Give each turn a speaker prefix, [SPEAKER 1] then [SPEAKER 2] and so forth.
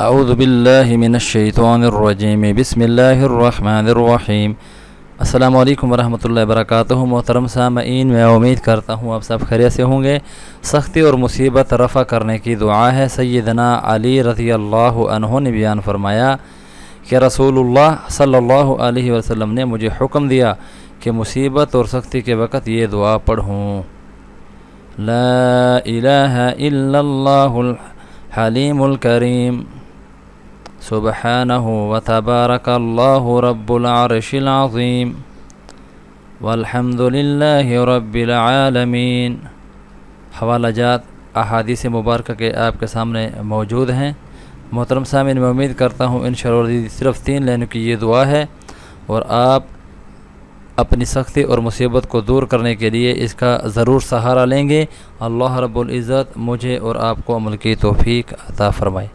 [SPEAKER 1] اعوذ باللہ من الشیطان الرجیم بسم اللہ الرحمن الرحیم۔ السلام علیکم ورحمۃ اللہ وبرکاتہ۔ محترم سامعین، میں امید کرتا ہوں آپ سب خیریت سے ہوں گے۔ سختی اور مصیبت رفع کرنے کی دعا ہے۔ سیدنا علی رضی اللہ عنہ نے بیان فرمایا کہ رسول اللہ صلی اللہ علیہ وسلم نے مجھے حکم دیا کہ مصیبت اور سختی کے وقت یہ دعا پڑھوں: لا الہ الا اللہ الحلیم الکریم، سبحانہ وتبارک اللہ رب العرش العظیم، والحمد للہ رب العالمین۔ حوالہ جات احادیث مبارکہ کے آپ کے سامنے موجود ہیں۔ محترم سامعین، میں امید کرتا ہوں انشاءاللہ صرف 3 لائنوں کی یہ دعا ہے اور آپ اپنی سختی اور مصیبت کو دور کرنے کے لیے اس کا ضرور سہارا لیں گے۔ اللہ رب العزت مجھے اور آپ کو عمل کی توفیق عطا فرمائے۔